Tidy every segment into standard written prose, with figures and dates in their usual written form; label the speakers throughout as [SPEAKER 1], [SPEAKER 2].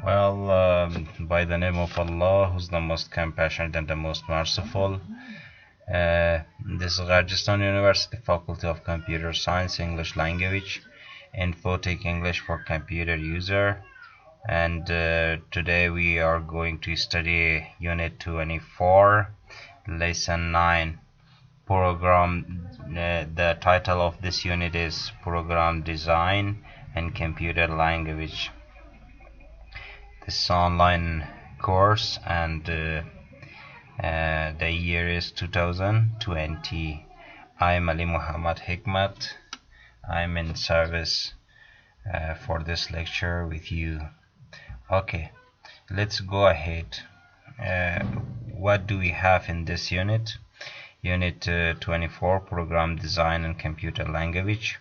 [SPEAKER 1] By the name of Allah, who's the most compassionate and the most merciful. This is Rajasthan University Faculty of Computer Science, English Language, infotech English for computer user. And today we are going to study Unit 24, Lesson 9, Program. The title of this unit is Program Design and Computer Language. This is online course, and the year is 2020. I'm Ali Muhammad Hikmat. I'm in service for this lecture with you. Okay, let's go ahead. What do we have in this unit? Unit 24, Program Design and Computer Language.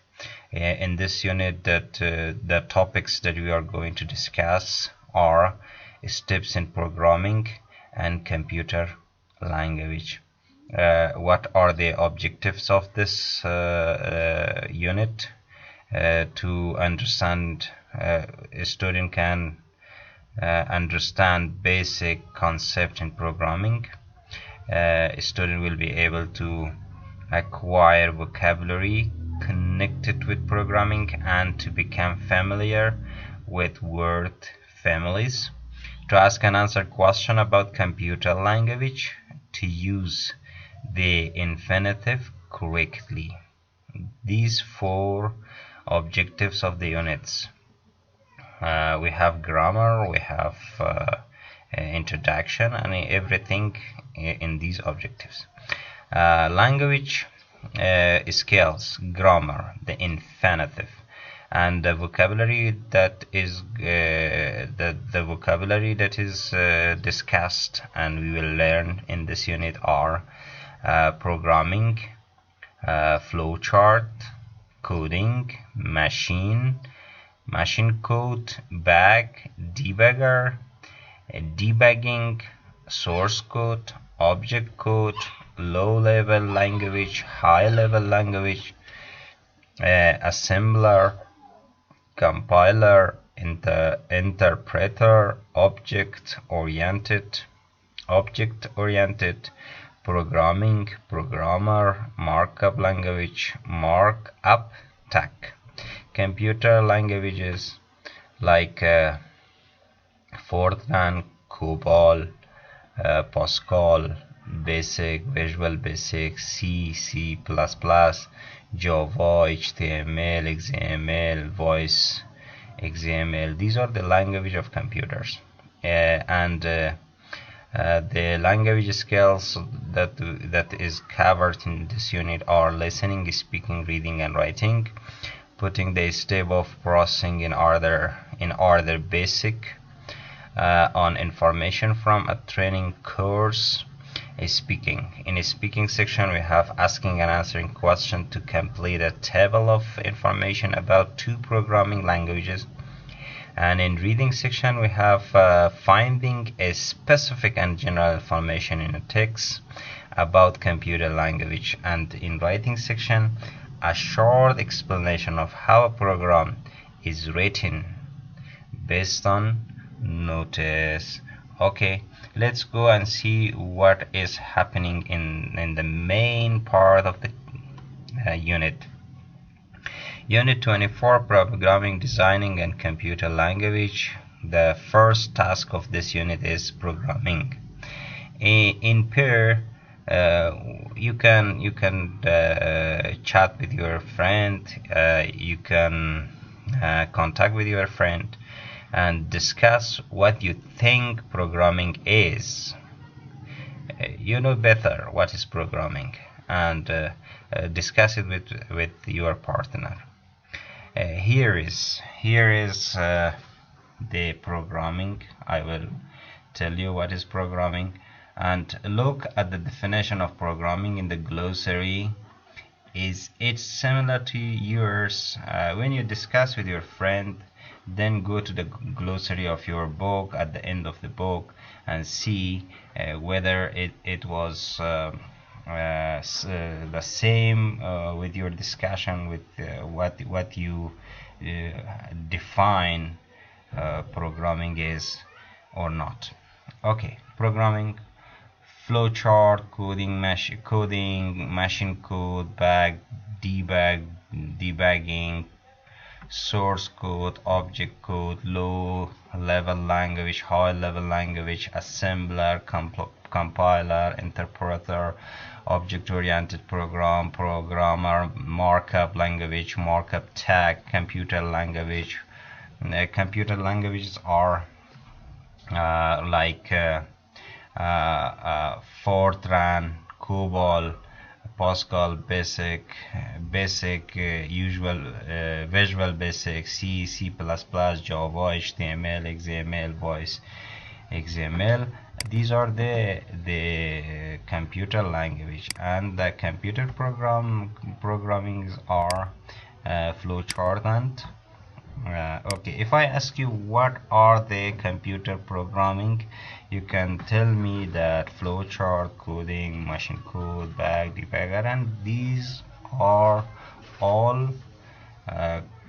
[SPEAKER 1] In this unit, the topics that we are going to discuss are steps in programming and computer language. What are the objectives of this unit? To understand, a student can understand basic concept in programming. A student will be able to acquire vocabulary connected with programming and to become familiar with word families, to ask and answer question about computer language, to use the infinitive correctly. These four objectives of the units. We have grammar, we have introduction, and everything in these objectives. Language skills, grammar, the infinitive, and the vocabulary that is discussed and we will learn in this unit are programming, flowchart, coding, machine code, bag, debugger, debugging, source code, object code, low-level language, high-level language, assembler, compiler, interpreter, object-oriented, programming, programmer, markup language, markup tech. Computer languages like Fortran, COBOL, Pascal, Basic, Visual Basic, C, C++, Java, HTML, XML, Voice, XML. These are the language of computers, and the language skills that is covered in this unit are listening, speaking, reading, and writing. Putting the step of processing in order, basic on information from a training course. Speaking. In a speaking section, we have asking and answering questions to complete a table of information about two programming languages. And in reading section, we have finding a specific and general information in a text about computer language. And in writing section, a short explanation of how a program is written based on notice. Okay, let's go and see what is happening in the main part of the unit. Unit 24, Programming, Designing, and Computer Language. The first task of this unit is programming. In pair, you can chat with your friend. You can contact with your friend and discuss what you think programming is. You know better what is programming, and discuss it with your partner. Here is the programming. I will tell you what is programming, and look at the definition of programming in the glossary. It's similar to yours. When you discuss with your friend, then go to the glossary of your book at the end of the book and see whether it was the same with your discussion with what you define programming is or not. Okay, programming, flowchart, machine code, debugging, source code, object code, low level language, high level language, assembler, compiler, interpreter, object oriented programmer, markup language, markup tag, computer language. Computer languages are like Fortran, COBOL, Pascal, Visual Basic, C, C++, Java, HTML, XML, voice, XML. These are the computer language, and the computer programming are flowchart and okay. If I ask you what are the computer programming, you can tell me that flowchart, coding, machine code, debugger, and these are all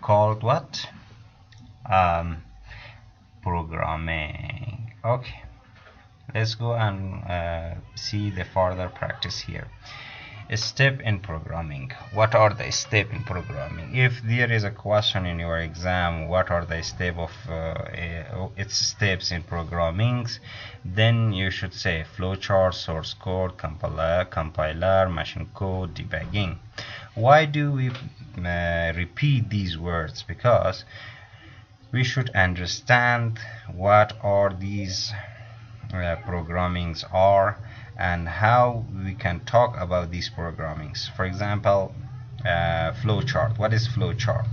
[SPEAKER 1] called what? Programming. Okay, let's go and see the further practice here. A step in programming. What are the steps in programming? If there is a question in your exam, what are the its steps in programming, then you should say flowchart, source code, compiler, machine code, debugging. Why do we repeat these words? Because we should understand what are these programmings are, and how we can talk about these programmings. For example, flowchart. What is flowchart?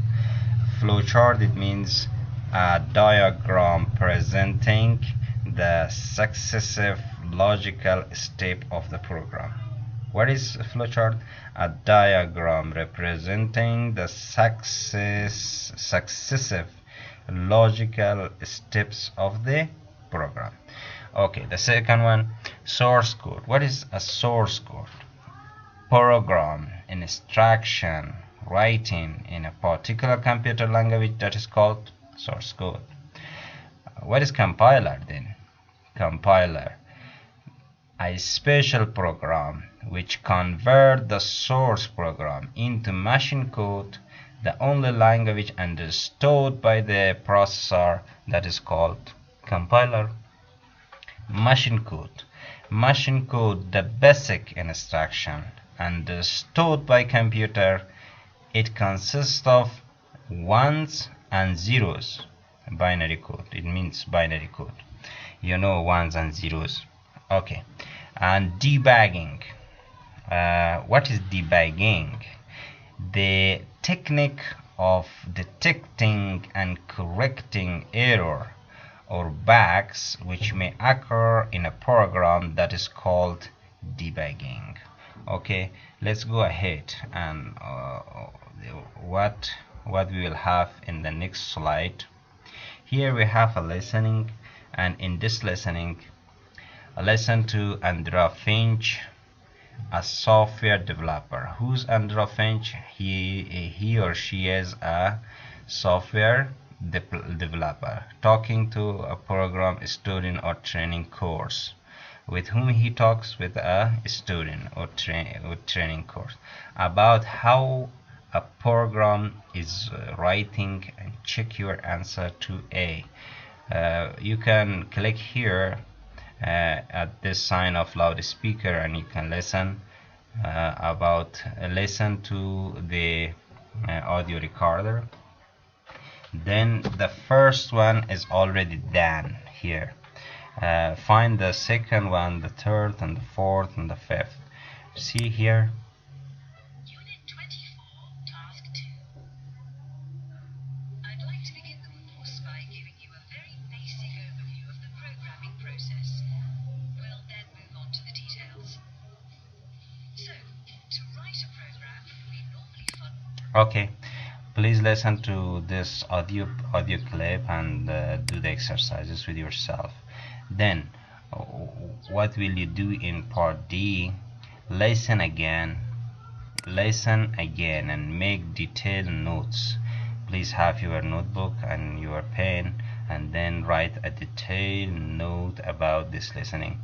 [SPEAKER 1] Flowchart, it means a diagram presenting the successive logical step of the program. What is flowchart? A diagram representing the successive logical steps of the program. Okay, the second one, source code. What is a source code? Program instruction writing in a particular computer language, that is called source code. What is compiler then? Compiler, a special program which convert the source program into machine code, the only language understood by the processor, that is called compiler. Machine code. Machine code, the basic instruction understood by computer. It consists of ones and zeros. Binary code. It means binary code. You know, ones and zeros. Okay. And debugging. What is debugging? The technique of detecting and correcting error or bugs which may occur in a program, that is called debugging. Okay, let's go ahead and what we will have in the next slide. Here we have a listening, and in this listening, listen to Andrea Finch, a software developer. Who's Andrea Finch? He or she is a software developer talking to a program student or training course. With whom he talks? With a student or training course about how a program is writing, and check your answer to A. You can click here at this sign of loudspeaker, and you can listen to the audio recorder. Then the first one is already done here. Find the second one, the third, and the fourth, and the fifth. See here.
[SPEAKER 2] Unit 24, Task 2. I'd like to begin the course by giving you a very basic overview of the programming process. We'll then move on to the details. So, to write a program, we normally follow...
[SPEAKER 1] Okay. Please listen to this audio clip and do the exercises with yourself. Then what will you do in part D? Listen again and make detailed notes. Please have your notebook and your pen and then write a detailed note about this listening.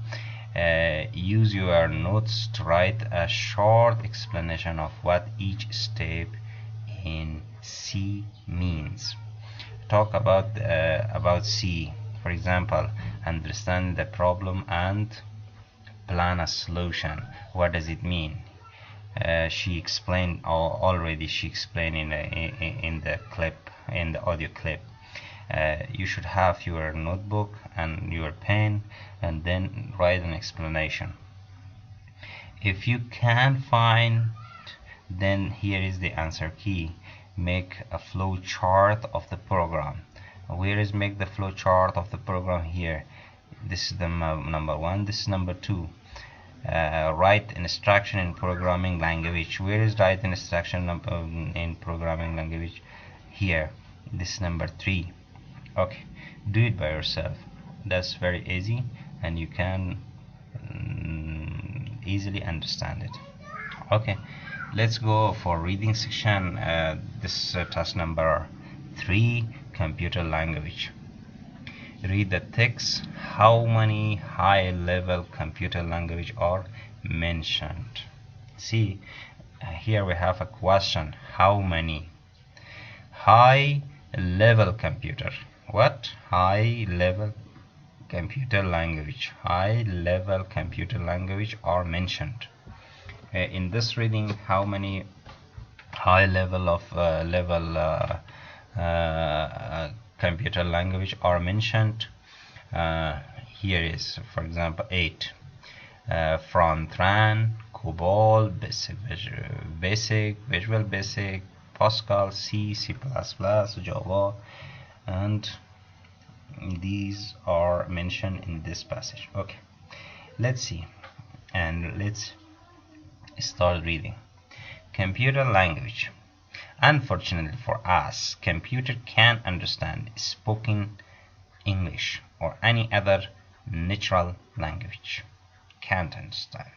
[SPEAKER 1] Use your notes to write a short explanation of what each step in C means. Talk about C. For example, understand the problem and plan a solution. What does it mean? She explained already. She explained in the clip, in the audio clip. You should have your notebook and your pen, and then write an explanation. If you can't find, then here is the answer key. Make a flow chart of the program. Where is make the flow chart of the program? Here. This is the number one. This is number two. Write instruction in programming language. Where is write instruction in programming language? Here. This is number three. Okay, do it by yourself. That's very easy, and you can easily understand it. Okay, let's go for reading section. This is task number 3, computer language. Read the text. How many high-level computer language are mentioned? See, here we have a question. How many high-level computer? What? High-level computer language. High-level computer language are mentioned. In this reading, how many high level of computer language are mentioned? Here is, for example, 8. Fortran, COBOL, Visual Basic, Pascal, C, C++, Java, and these are mentioned in this passage. Okay, let's see, and let's start reading. Computer language. Unfortunately for us, computer can't understand spoken English or any other natural language. Can't understand.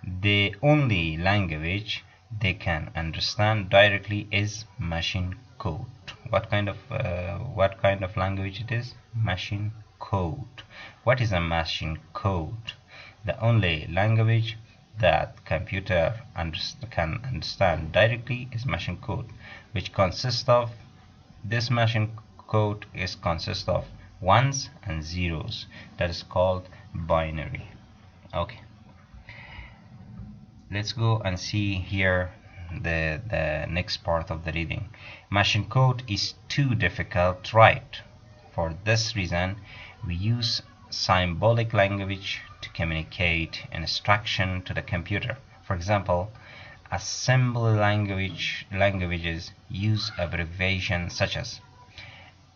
[SPEAKER 1] The only language they can understand directly is machine code. What kind of language it is? Machine code. What is a machine code? The only language that computer can understand directly is machine code, which consists of, this machine code consists of ones and zeros. That is called binary. Okay, let's go and see here the next part of the reading. Machine code is too difficult to write. For this reason, we use symbolic language to communicate instruction to the computer. For example, assembly languages use abbreviations such as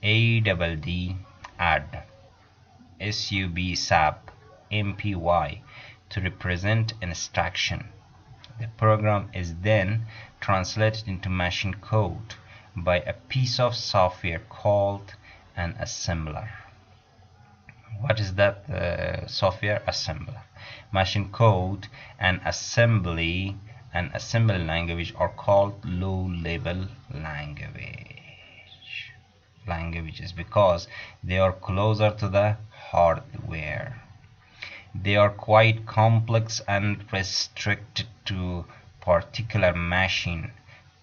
[SPEAKER 1] ADD, add, SUB, SAP, MPY to represent instruction. The program is then translated into machine code by a piece of software called an assembler. What is that software? Assembler. Machine code and assembly language are called low-level languages because they are closer to the hardware. They are quite complex and restricted to particular machine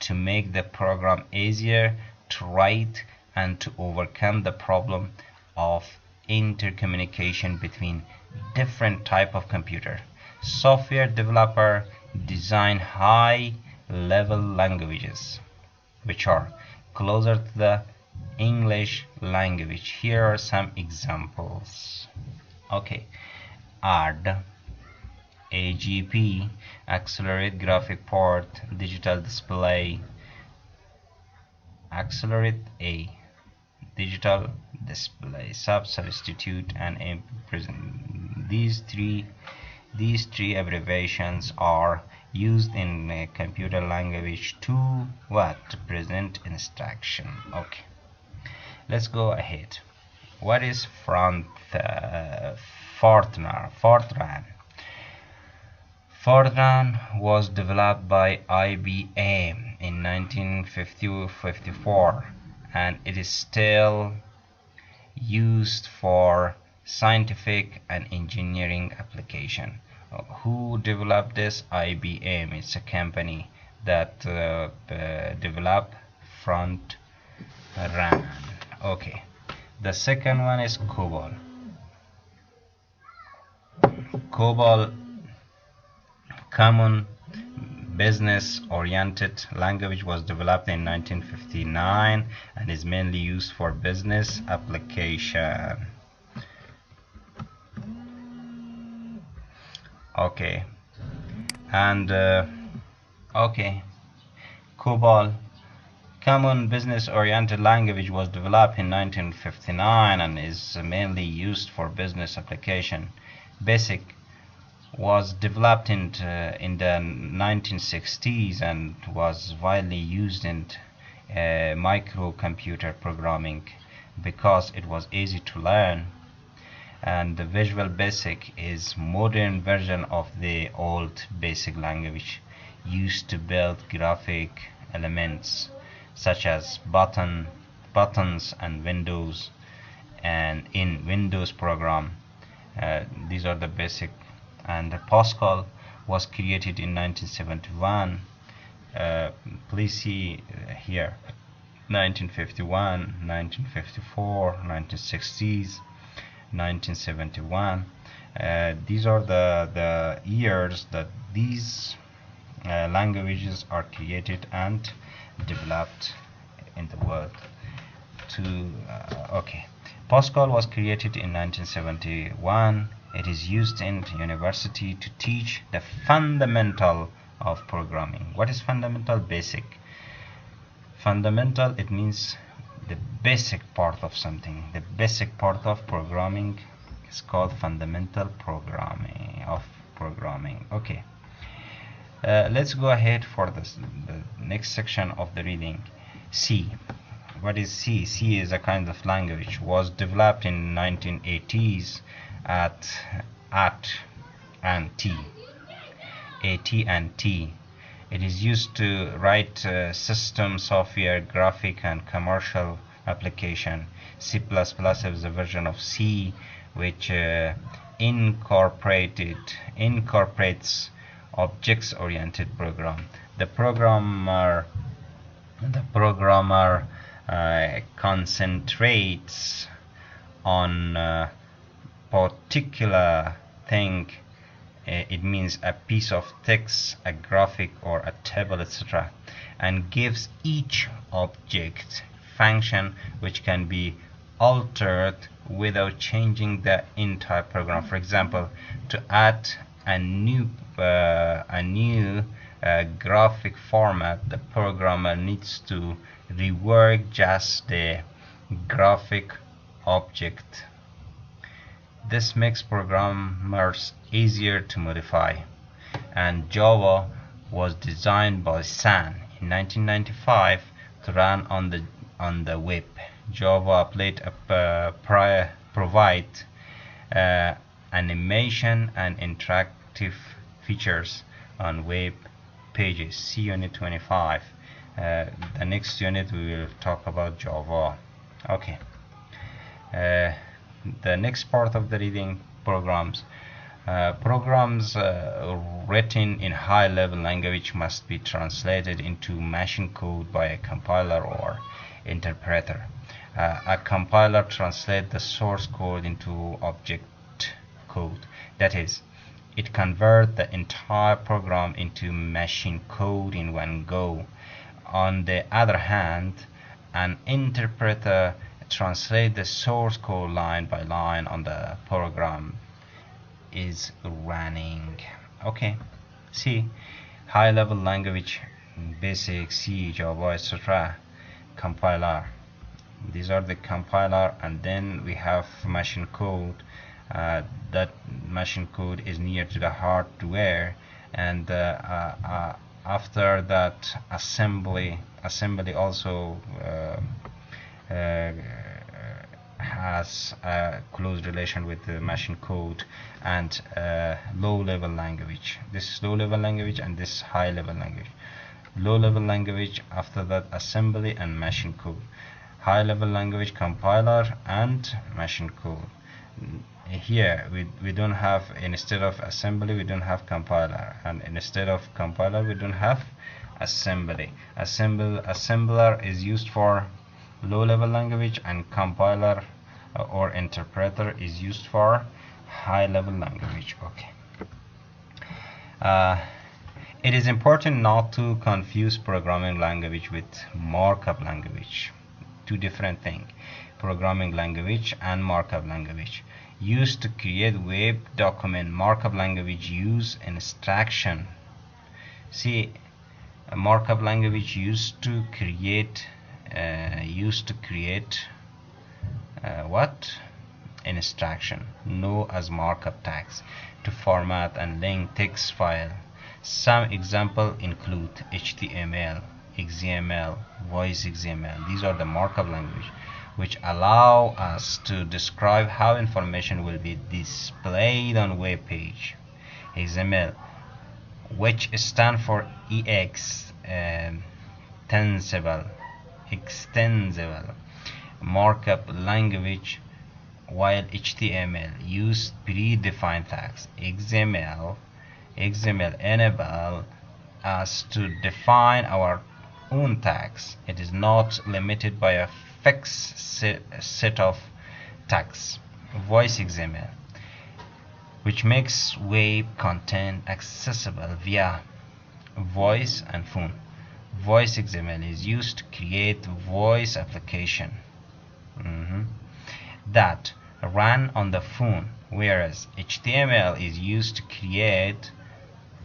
[SPEAKER 1] to make the program easier to write and to overcome the problem of intercommunication between different type of computer. Software developer design high-level languages which are closer to the English language. Here are some examples. Okay, ARD, AGP, accelerate graphic port, digital display, accelerate A, digital display, substitute, and present. These three abbreviations are used in computer language to what? To present instruction. Okay, let's go ahead. What is Fortran? Fortran was developed by IBM in 1954 and it is still used for scientific and engineering application. Who developed this? IBM. It's a company that develop front RAM. Okay, the second one is COBOL. COBOL, common business oriented language, was developed in 1959 and is mainly used for business application. Okay, and okay, COBOL, common business oriented language, was developed in 1959 and is mainly used for business application. BASIC was developed in the 1960s and was widely used in microcomputer programming because it was easy to learn. And the Visual Basic is modern version of the old BASIC language, used to build graphic elements such as buttons and windows, and in Windows program. These are the basic. And Pascal was created in 1971. Please see here 1951, 1954, 1960s, 1971. These are the years that these languages are created and developed in the world. Okay, Pascal was created in 1971. It is used in university to teach the fundamental of programming. What is fundamental? Basic. Fundamental, it means the basic part of something. The basic part of programming is called fundamental programming Okay, let's go ahead for the next section of the reading. C. What is C? C is a kind of language, was developed in 1980s at and T. It is used to write system, software, graphic, and commercial application. C++ is a version of C which incorporates objects-oriented program. The programmer concentrates on particular thing. It means a piece of text, a graphic, or a table, etc., and gives each object function which can be altered without changing the entire program. For example, to add a new graphic format, the programmer needs to rework just the graphic object. This makes programmers easier to modify. And Java was designed by Sun in 1995 to run on the web. Java provide animation and interactive features on web pages. See Unit 25. The next unit we will talk about Java. Okay. The next part of the reading, programs. Programs written in high-level language must be translated into machine code by a compiler or interpreter. A compiler translates the source code into object code. That is, it converts the entire program into machine code in one go. On the other hand, an interpreter translates the source code line by line on the program is running. Okay, C. High-level language, basic, C, Java, etc. Compiler. These are the compiler, and then we have machine code. That machine code is near to the hardware, and after that, assembly also has a close relation with the machine code. And low-level language. This is low-level language, and this high-level language. Low-level language, after that, assembly and machine code. high-level language compiler and machine code. Here we don't have, instead of assembly we don't have compiler, and instead of compiler we don't have assembly. Assembler is used for low-level language, and compiler or interpreter is used for high-level language. Okay. It is important not to confuse programming language with markup language. Two different things. Programming language and markup language. Used to create web document. Markup language use instruction. See, a markup language used to create what? Instruction, known as markup tags, to format and link text file. Some examples include HTML, XML, voice XML. These are the markup language which allow us to describe how information will be displayed on web page. XML, which stand for extensible markup language, while HTML used predefined tags. XML enable us to define our own tags. It is not limited by a fixed set of tags. Voice XML, which makes web content accessible via voice and phone. Voice XML is used to create voice application that run on the phone, whereas HTML is used to create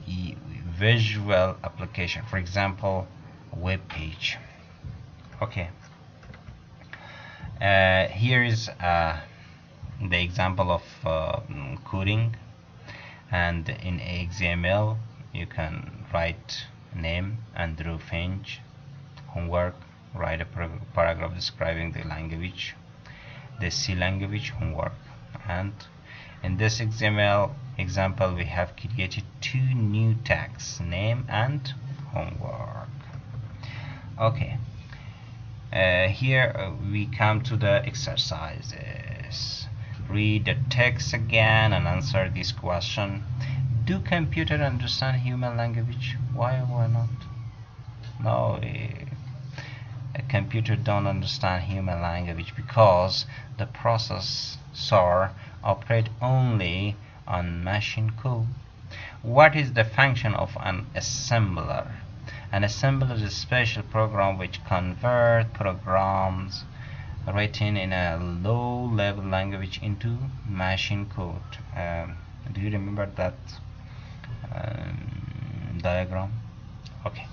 [SPEAKER 1] a visual application, for example, a web page. Okay. Here is the example of coding, and in XML you can write name, Andrew Finch. Homework, write a paragraph describing the language, the C language. Homework. And in this XML example we have created two new tags, name and homework. Okay. Here we come to the exercises. Read the text again and answer this question. Do computers understand human language? Why not? No, a computer don't understand human language because the processor operate only on machine code. What is the function of an assembler? An assembler is a special program which converts programs written in a low-level language into machine code. Do you remember that diagram? Okay.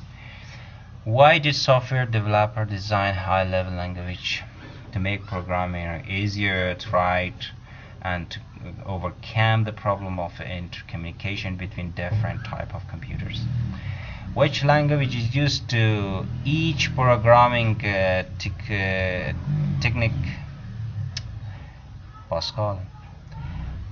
[SPEAKER 1] Why did software developer design high-level language? To make programming easier to write and to overcome the problem of intercommunication between different type of computers. Which language is used to each programming technique? Pascal.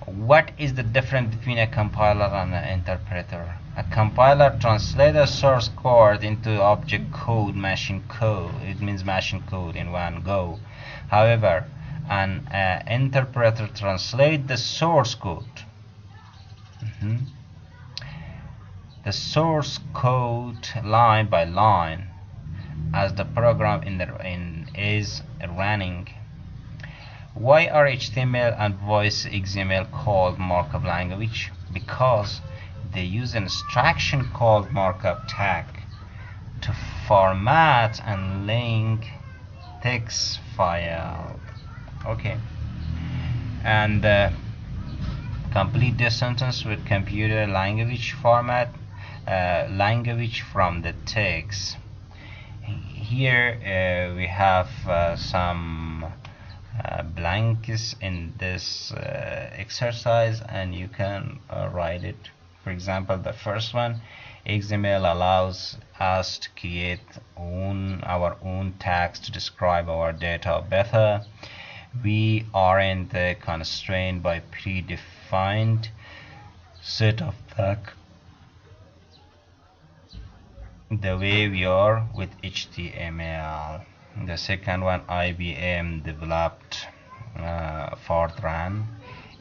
[SPEAKER 1] What is the difference between a compiler and an interpreter? A compiler translates the source code into object code, machine code. It means machine code in one go. However, an interpreter translates the source code. The source code line by line as the program is running. Why are HTML and voice XML called markup language? Because they use an instruction called markup tag to format and link text file. Okay. And complete this sentence with computer language format. Language from the text. Here we have some blanks in this exercise, and you can write it. For example, the first one, XML allows us to create our own tags to describe our data better. We aren't constrained by predefined set of tags the way we are with HTML. The second one, IBM developed Fortran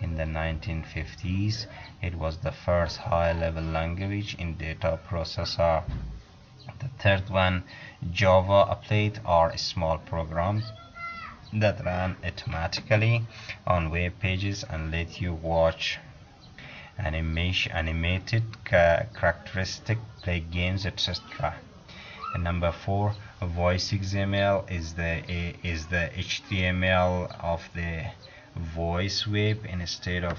[SPEAKER 1] in the 1950s. It was the first high-level language in data processor. The third one, Java applet, are small programs that ran automatically on web pages and let you watch animated characteristic, play games, etc. And number 4, voice XML is the HTML of the voice web. Instead of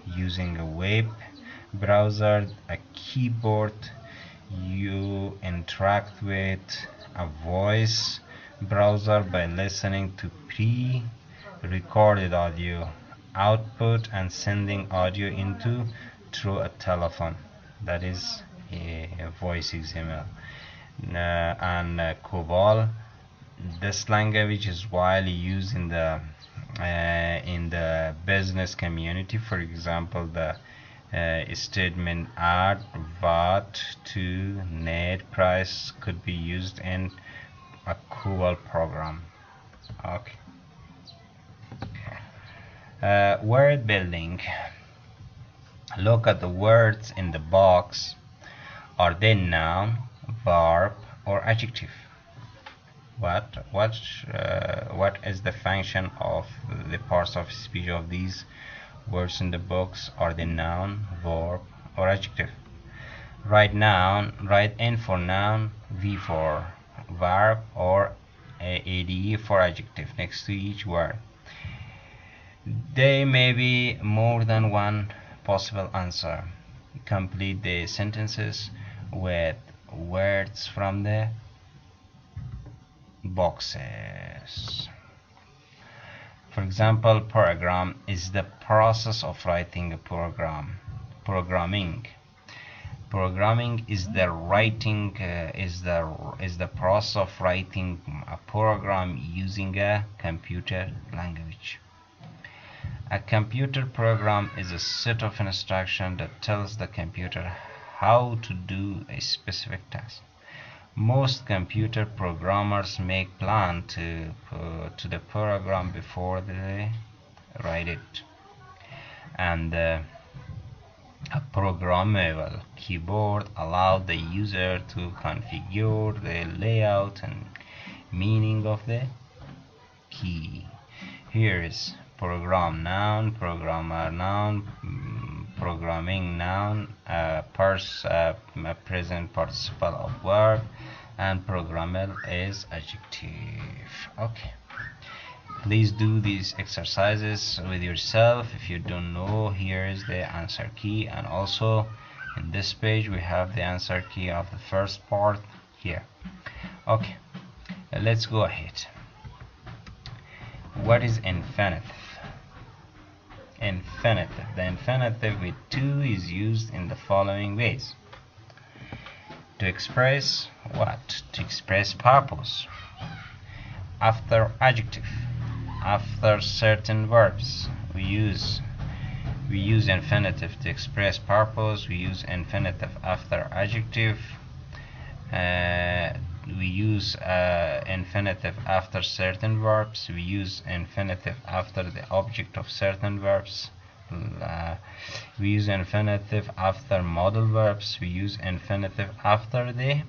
[SPEAKER 1] using a web browser, a keyboard, you interact with a voice browser by listening to pre-recorded audio output and sending audio into through a telephone. That is a voice XML. And COBOL, this language is widely used in the business community. For example, the statement add what to net price could be used in a COBOL program. Okay. Word building. Look at the words in the box. Are they noun, verb, or adjective? What is the function of the parts of speech of these words in the box? Are they noun, verb, or adjective? Write noun, write N for noun, V for verb, or ADE for adjective next to each word. There may be more than one possible answer. Complete the sentences with words from the boxes. For example, program is the process of writing a program. Programming is the writing is the process of writing a program using a computer language. A computer program is a set of instructions that tells the computer how to do a specific task. Most computer programmers make plan to the program before they write it. And a programmable keyboard allows the user to configure the layout and meaning of the key. Here is program noun, programmer noun, programming noun, present participle of verb, and programmable is adjective. Okay. Please do these exercises with yourself. If you don't know, here is the answer key, and also in this page we have the answer key of the first part here. Okay, let's go ahead. What is infinitive? Infinitive. The infinitive with to is used in the following ways. To express what? To express purpose. After adjective. After certain verbs. We use infinitive to express purpose. We use infinitive after adjective. We use infinitive after certain verbs. We use infinitive after the object of certain verbs. We use infinitive after modal verbs. We use infinitive after the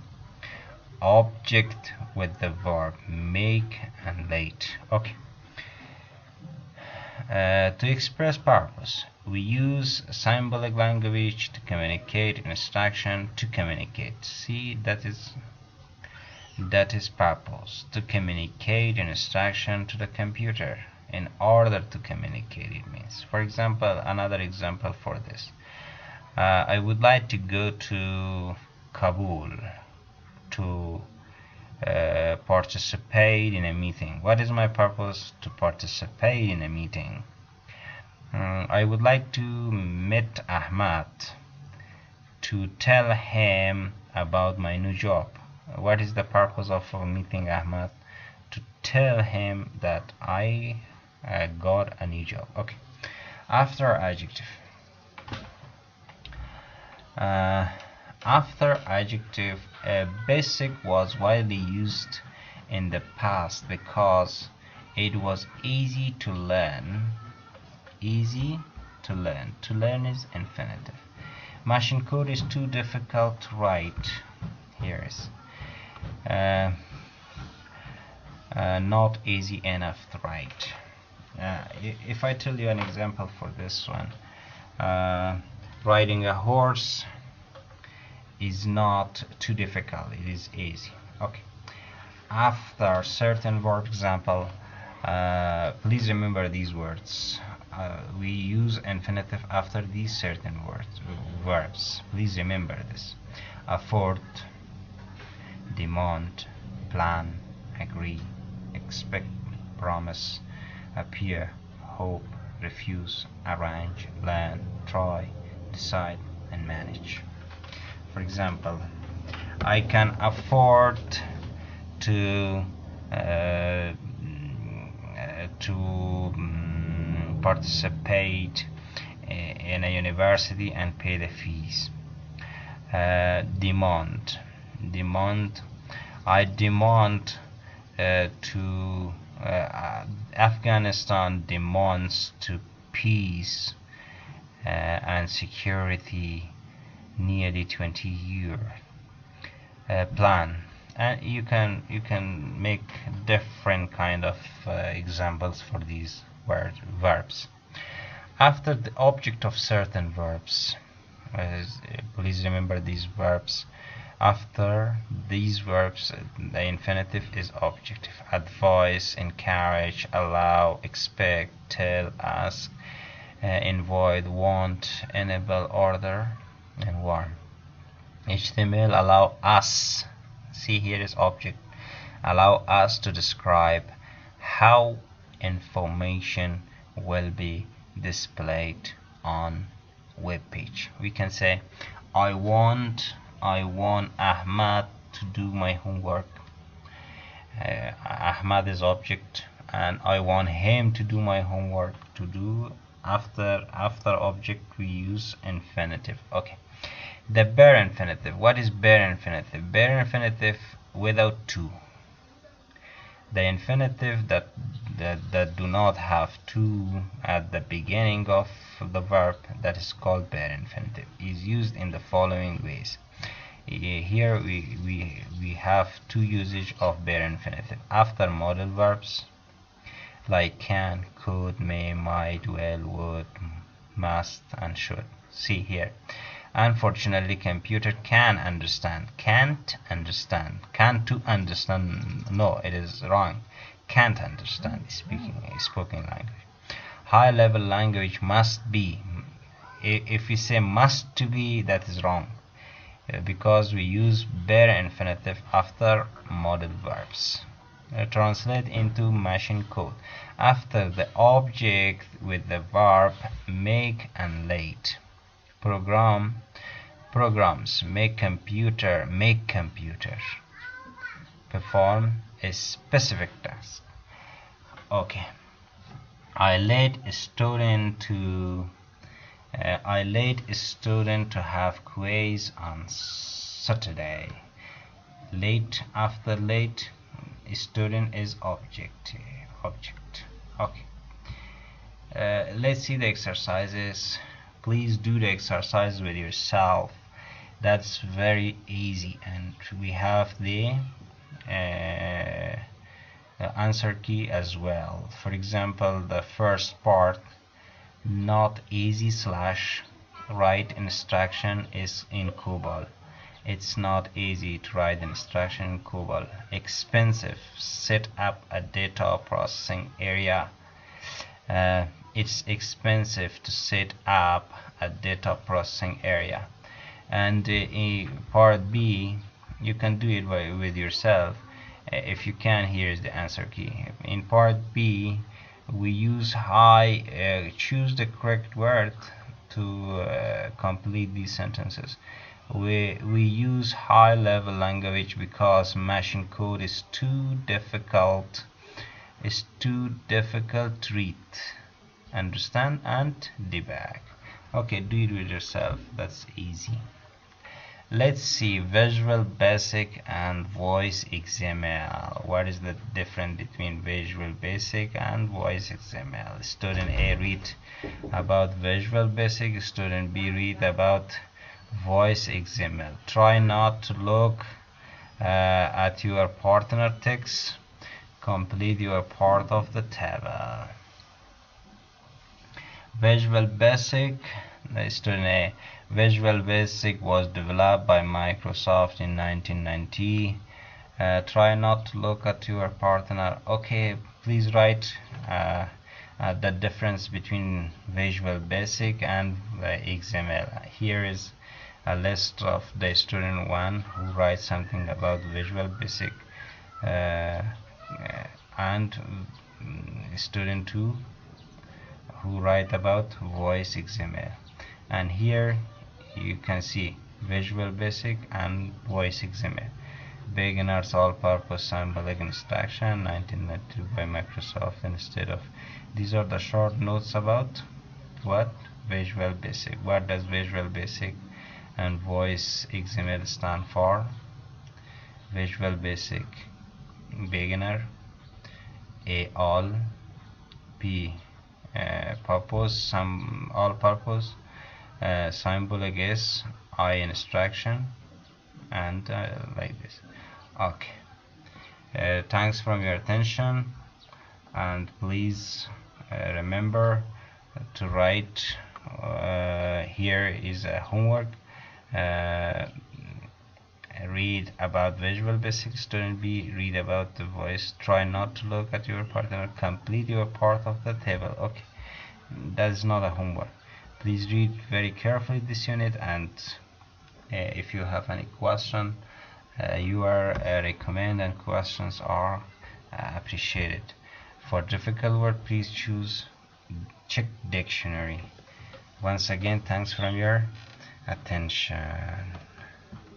[SPEAKER 1] object with the verb make and late. Okay. To express purpose, we use symbolic language to communicate instruction to communicate. See, that is purpose, to communicate instruction to the computer in order to communicate, it means. For example, another example for this, I would like to go to Kabul to participate in a meeting. What is my purpose? To participate in a meeting. I would like to meet Ahmad to tell him about my new job. What is the purpose of meeting Ahmad? To tell him that I got a new job. Okay. After adjective. After adjective, basic was widely used in the past because it was easy to learn. Easy to learn. To learn is infinitive. Machine code is too difficult to write. Here is not easy enough to write. If I tell you an example for this one, riding a horse is not too difficult, it is easy. Okay. After certain verb example, please remember these words. We use infinitive after these certain verbs. Please remember this. Afford, demand, plan, agree, expect, promise, appear, hope, refuse, arrange, plan, try, decide, and manage. For example, I can afford to participate in a university and pay the fees. Demand. I demand to Afghanistan demands to peace and security nearly 20 years. Plan, and you can make different kind of examples for these verbs. After the object of certain verbs, please remember these verbs. After these verbs, the infinitive is objective. Advise, encourage, allow, expect, tell, ask, invite, want, enable, order, and warn. HTML allow us, see here is object, allow us to describe how information will be displayed on web page. We can say I want Ahmad to do my homework. Ahmad is object, and I want him to do my homework. To do, after object we use infinitive. Okay. The bare infinitive. What is bare infinitive? Bare infinitive without to. The infinitive that do not have to at the beginning of the verb, that is called bare infinitive, is used in the following ways. Here we have two usage of bare infinitive. After modal verbs like can, could, may, might, will, would, must, and should. See here. Unfortunately, computer can understand, can't understand, can't to understand. No, it is wrong. Can't understand spoken language. High level language must be. If we say must to be, that is wrong, because we use bare infinitive after modal verbs. Translate into machine code. After the object with the verb make and late. Programs make computer perform a specific task. Okay. I led a student to have quiz on Saturday. Late, after late, student is object. Okay. Let's see the exercises. Please do the exercise with yourself. That's very easy, and we have the answer key as well. For example, the first part, not easy / write instruction is in COBOL. It's not easy to write instruction in COBOL. Expensive, set up a data processing area. It's expensive to set up a data processing area. And in part B, you can do it with yourself. If you can, here is the answer key. In part B, we use choose the correct word to complete these sentences. We use high level language because machine code is too difficult to read, understand, and debug. Okay, do it with yourself, that's easy. Let's see Visual Basic and Voice XML. What is the difference between Visual Basic and Voice XML? Student A read about Visual Basic, student B read about Voice XML. Try not to look at your partner text. Complete your part of the table. Visual Basic, student A. Visual Basic was developed by Microsoft in 1990. Try not to look at your partner. Okay, please write the difference between Visual Basic and XML. Here is a list of the student 1 who writes something about Visual Basic and student 2 who write about Voice XML. And here you can see Visual Basic and Voice XML. Beginners all-purpose Symbolic instruction 1992 by Microsoft instead of. These are the short notes about what? Visual Basic. What does Visual Basic and Voice XML stand for? Visual Basic, beginner. A, all. P, purpose, some all purpose. Symbolic is I, instruction, and like this. Okay, thanks for your attention, and please remember to write. Here is a homework. Read about Visual Basic. Student B, read about the voice. Try not to look at your partner. Complete your part of the table. Okay, that is not a homework. Please read very carefully this unit, and if you have any question, you are recommend, and questions are appreciated. For difficult word, please choose check dictionary. Once again, thanks for your attention.